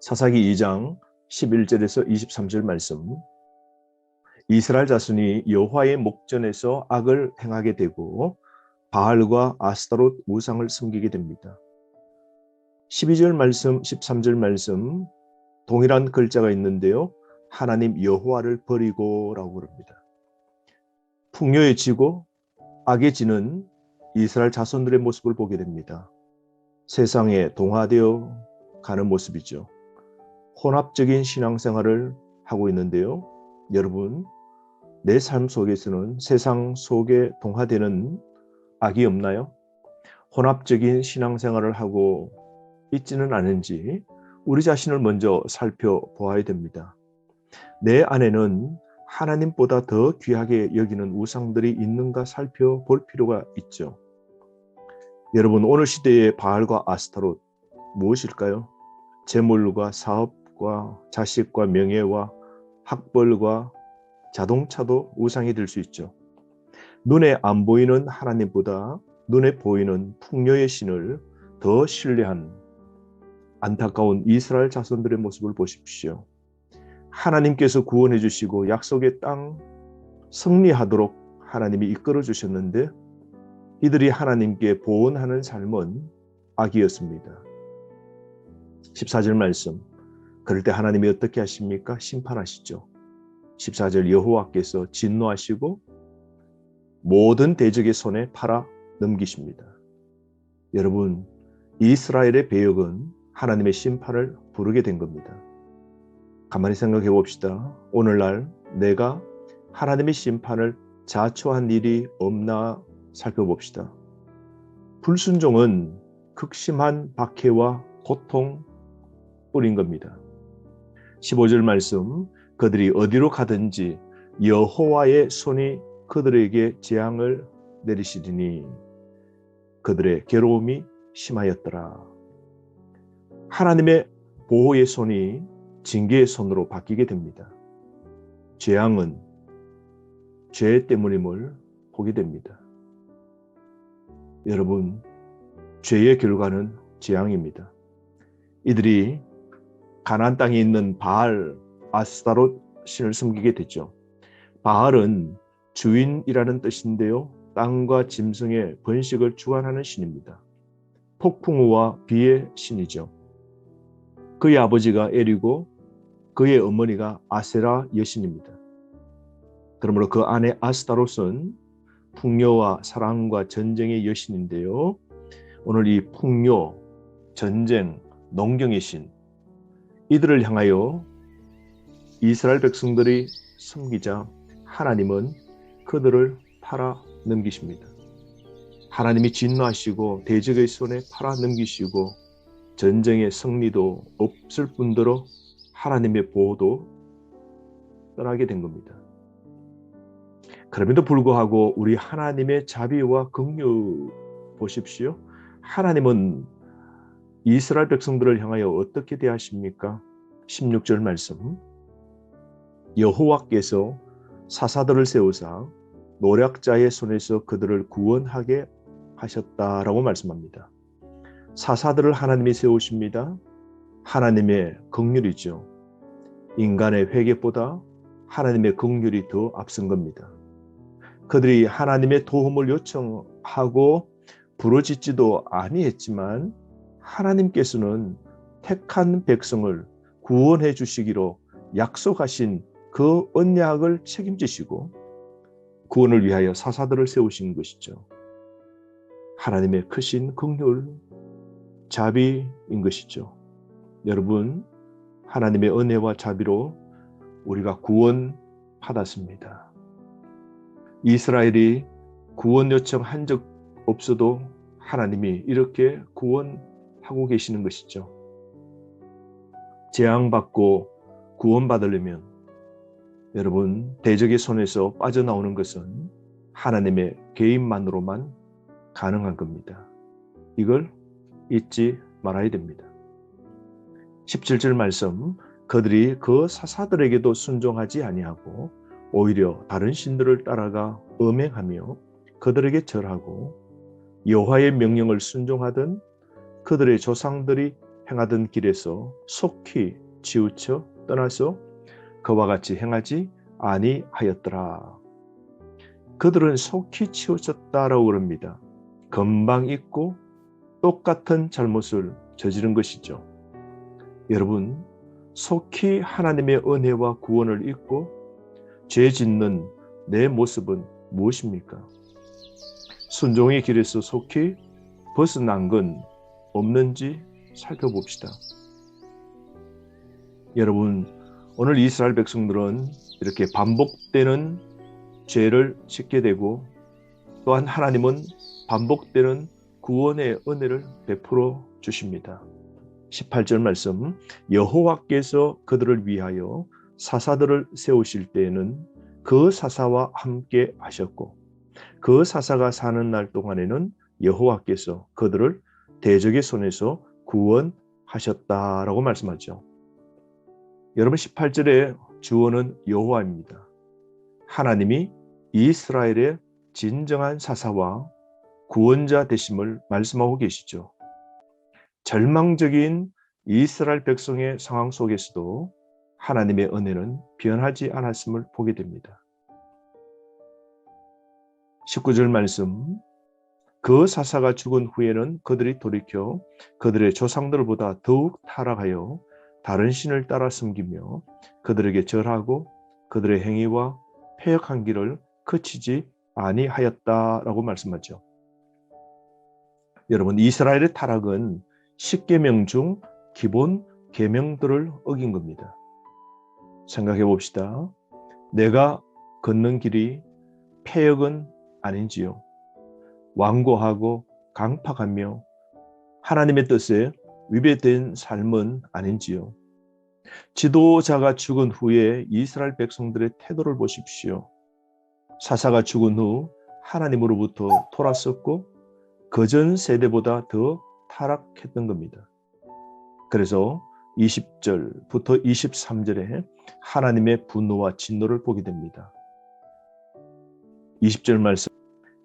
사사기 2장 11절에서 23절 말씀. 이스라엘 자손이 여호와의 목전에서 악을 행하게 되고 바알과 아스타롯 우상을 섬기게 됩니다. 12절 말씀, 13절 말씀 동일한 글자가 있는데요. 하나님 여호와를 버리고 라고 그럽니다. 풍요해지고 악해지는 이스라엘 자손들의 모습을 보게 됩니다. 세상에 동화되어 가는 모습이죠. 혼합적인 신앙생활을 하고 있는데요. 여러분, 내 삶 속에서는 세상 속에 동화되는 악이 없나요? 혼합적인 신앙생활을 하고 있지는 않은지 우리 자신을 먼저 살펴보아야 됩니다. 내 안에는 하나님보다 더 귀하게 여기는 우상들이 있는가 살펴볼 필요가 있죠. 여러분, 오늘 시대의 바알과 아스타롯 무엇일까요? 재물과 사업과 자식과 명예와 학벌과 자동차도 우상이 될 수 있죠. 눈에 안 보이는 하나님보다 눈에 보이는 풍요의 신을 더 신뢰한 안타까운 이스라엘 자손들의 모습을 보십시오. 하나님께서 구원해 주시고 약속의 땅 승리하도록 하나님이 이끌어 주셨는데 이들이 하나님께 보응하는 삶은 악이었습니다. 14절 말씀. 그럴 때 하나님이 어떻게 하십니까? 심판하시죠. 14절 여호와께서 진노하시고 모든 대적의 손에 팔아 넘기십니다. 여러분, 이스라엘의 배역은 하나님의 심판을 부르게 된 겁니다. 가만히 생각해 봅시다. 오늘날 내가 하나님의 심판을 자초한 일이 없나 살펴봅시다. 불순종은 극심한 박해와 고통 뿌린 겁니다. 15절 말씀. 그들이 어디로 가든지 여호와의 손이 그들에게 재앙을 내리시리니 그들의 괴로움이 심하였더라. 하나님의 보호의 손이 징계의 손으로 바뀌게 됩니다. 재앙은 죄 때문임을 보게 됩니다. 여러분, 죄의 결과는 재앙입니다. 이들이 가나안 땅에 있는 바알, 아스타롯 신을 섬기게 되죠. 바알은 주인이라는 뜻인데요. 땅과 짐승의 번식을 주관하는 신입니다. 폭풍우와 비의 신이죠. 그의 아버지가 엘이고 그의 어머니가 아세라 여신입니다. 그러므로 그 아내 아스타롯은 풍요와 사랑과 전쟁의 여신인데요. 오늘 이 풍요, 전쟁, 농경의 신, 이들을 향하여 이스라엘 백성들이 섬기자 하나님은 그들을 팔아 넘기십니다. 하나님이 진노하시고 대적의 손에 팔아 넘기시고 전쟁의 승리도 없을 뿐더러 하나님의 보호도 떠나게 된 겁니다. 그럼에도 불구하고 우리 하나님의 자비와 긍휼 보십시오. 하나님은 이스라엘 백성들을 향하여 어떻게 대하십니까? 16절 말씀. 여호와께서 사사들을 세우사 노략자의 손에서 그들을 구원하게 하셨다라고 말씀합니다. 사사들을 하나님이 세우십니다. 하나님의 긍휼이죠. 인간의 회개보다 하나님의 긍휼이 더 앞선 겁니다. 그들이 하나님의 도움을 요청하고 부르짖지도 아니했지만 하나님께서는 택한 백성을 구원해 주시기로 약속하신 그 언약을 책임지시고 구원을 위하여 사사들을 세우신 것이죠. 하나님의 크신 긍휼, 자비인 것이죠. 여러분, 하나님의 은혜와 자비로 우리가 구원 받았습니다. 이스라엘이 구원 요청한 적 없어도 하나님이 이렇게 구원하고 계시는 것이죠. 재앙받고 구원받으려면 여러분, 대적의 손에서 빠져나오는 것은 하나님의 개인만으로만 가능한 겁니다. 이걸 잊지 말아야 됩니다. 17절 말씀. 그들이 그 사사들에게도 순종하지 아니하고 오히려 다른 신들을 따라가 음행하며 그들에게 절하고 여호와의 명령을 순종하던 그들의 조상들이 행하던 길에서 속히 치우쳐 떠나서 그와 같이 행하지 아니하였더라. 그들은 속히 치우쳤다라고 그럽니다. 금방 잊고 똑같은 잘못을 저지른 것이죠. 여러분, 속히 하나님의 은혜와 구원을 잊고 죄 짓는 내 모습은 무엇입니까? 순종의 길에서 속히 벗어난 건 없는지 살펴봅시다. 여러분, 오늘 이스라엘 백성들은 이렇게 반복되는 죄를 짓게 되고 또한 하나님은 반복되는 구원의 은혜를 베풀어 주십니다. 18절 말씀, 여호와께서 그들을 위하여 사사들을 세우실 때에는 그 사사와 함께 하셨고 그 사사가 사는 날 동안에는 여호와께서 그들을 대적의 손에서 구원하셨다라고 말씀하죠. 여러분, 18절의 주어는 여호와입니다. 하나님이 이스라엘의 진정한 사사와 구원자 되심을 말씀하고 계시죠. 절망적인 이스라엘 백성의 상황 속에서도 하나님의 은혜는 변하지 않았음을 보게 됩니다. 19절 말씀, 그 사사가 죽은 후에는 그들이 돌이켜 그들의 조상들보다 더욱 타락하여 다른 신을 따라 섬기며 그들에게 절하고 그들의 행위와 패역한 길을 그치지 아니하였다라고 말씀하죠. 여러분, 이스라엘의 타락은 10계명 중 기본 계명들을 어긴 겁니다. 생각해 봅시다. 내가 걷는 길이 패역은 아닌지요? 완고하고 강팍하며 하나님의 뜻에 위배된 삶은 아닌지요? 지도자가 죽은 후에 이스라엘 백성들의 태도를 보십시오. 사사가 죽은 후 하나님으로부터 돌아섰고 그전 세대보다 더 타락했던 겁니다. 그래서 20절부터 23절에 하나님의 분노와 진노를 보게 됩니다. 20절 말씀,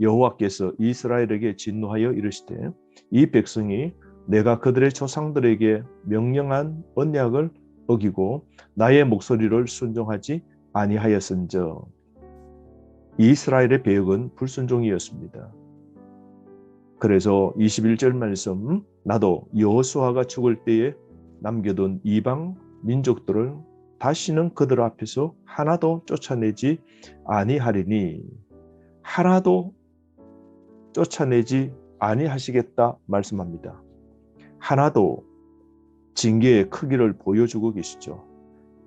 여호와께서 이스라엘에게 진노하여 이르시되 이 백성이 내가 그들의 조상들에게 명령한 언약을 어기고 나의 목소리를 순종하지 아니하였은즉. 이스라엘의 배역은 불순종이었습니다. 그래서 21절 말씀, 나도 여호수아가 죽을 때에 남겨둔 이방 민족들을 다시는 그들 앞에서 하나도 쫓아내지 아니하리니, 하나도 쫓아내지 아니하시겠다 말씀합니다. 하나도, 징계의 크기를 보여주고 계시죠.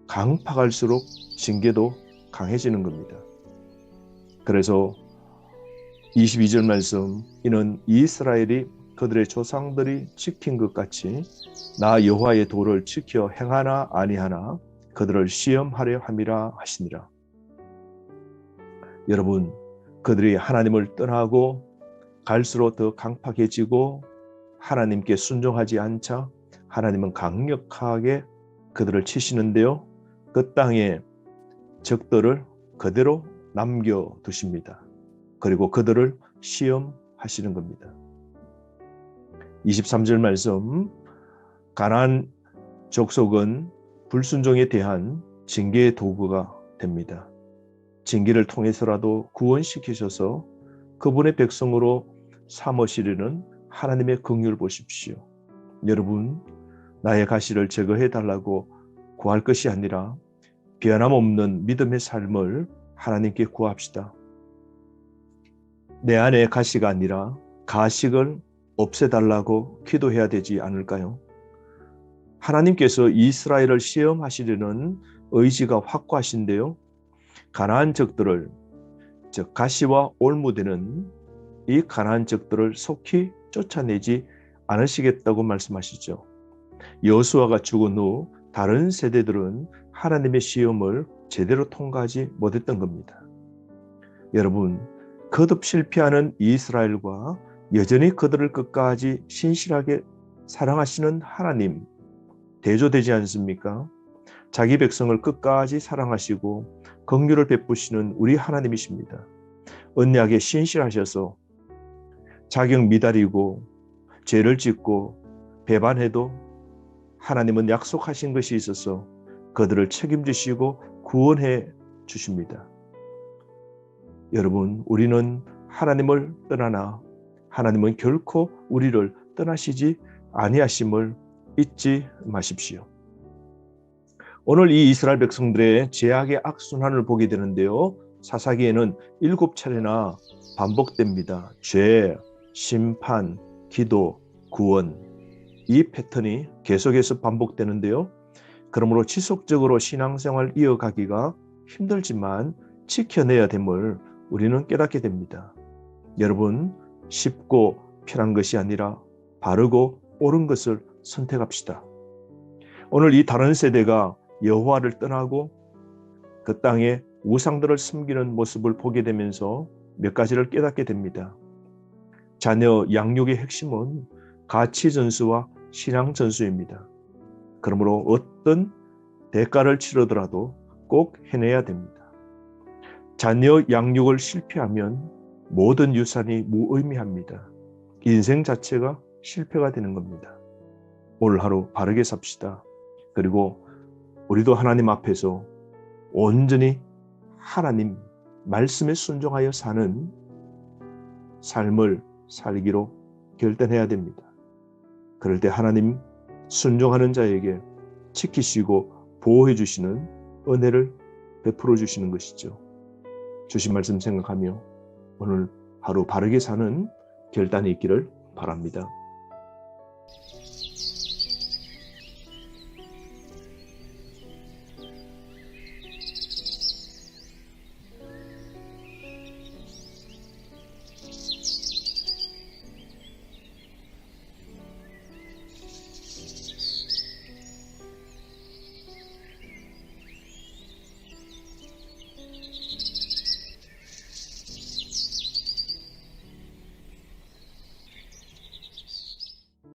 강팍할수록 징계도 강해지는 겁니다. 그래서 22절 말씀, 이는 이스라엘이 그들의 조상들이 지킨 것 같이 나 여호와의 도를 지켜 행하나 아니하나 그들을 시험하려 함이라 하시니라. 여러분, 그들이 하나님을 떠나고 갈수록 더 강팍해지고 하나님께 순종하지 않자 하나님은 강력하게 그들을 치시는데요, 그 땅에 적들을 그대로 남겨두십니다. 그리고 그들을 시험하시는 겁니다. 23절 말씀, 가나안 족속은 불순종에 대한 징계의 도구가 됩니다. 징계를 통해서라도 구원시키셔서 그분의 백성으로 삼으시려는 하나님의 긍휼을 보십시오. 여러분, 나의 가시를 제거해달라고 구할 것이 아니라 변함없는 믿음의 삶을 하나님께 구합시다. 내 안에 가시가 아니라 가식을 없애달라고 기도해야 되지 않을까요? 하나님께서 이스라엘을 시험하시려는 의지가 확고하신데요, 가나안 적들을, 즉 가시와 올무되는 이 가나안 적들을 속히 쫓아내지 않으시겠다고 말씀하시죠. 여호수아가 죽은 후 다른 세대들은 하나님의 시험을 제대로 통과하지 못했던 겁니다. 여러분, 거듭 실패하는 이스라엘과 여전히 그들을 끝까지 신실하게 사랑하시는 하나님, 대조되지 않습니까? 자기 백성을 끝까지 사랑하시고 긍휼을 베푸시는 우리 하나님이십니다. 언약에 신실하셔서 자격 미달이고 죄를 짓고 배반해도 하나님은 약속하신 것이 있어서 그들을 책임지시고 구원해 주십니다. 여러분, 우리는 하나님을 떠나나 하나님은 결코 우리를 떠나시지 아니하심을 잊지 마십시오. 오늘 이 이스라엘 백성들의 죄악의 악순환을 보게 되는데요. 사사기에는 7차례나 반복됩니다. 죄, 심판, 기도, 구원, 이 패턴이 계속해서 반복되는데요. 그러므로 지속적으로 신앙생활 이어가기가 힘들지만 지켜내야 됨을 우리는 깨닫게 됩니다. 여러분, 쉽고 편한 것이 아니라 바르고 옳은 것을 선택합시다. 오늘 이 다른 세대가 여호와를 떠나고 그 땅에 우상들을 섬기는 모습을 보게 되면서 몇 가지를 깨닫게 됩니다. 자녀 양육의 핵심은 가치 전수와 신앙 전수입니다. 그러므로 어떤 대가를 치르더라도 꼭 해내야 됩니다. 자녀 양육을 실패하면 모든 유산이 무의미합니다. 인생 자체가 실패가 되는 겁니다. 오늘 하루 바르게 삽시다. 그리고 우리도 하나님 앞에서 온전히 하나님 말씀에 순종하여 사는 삶을 살기로 결단해야 됩니다. 그럴 때 하나님 순종하는 자에게 지키시고 보호해 주시는 은혜를 베풀어 주시는 것이죠. 주신 말씀 생각하며 오늘 하루 바르게 사는 결단이 있기를 바랍니다.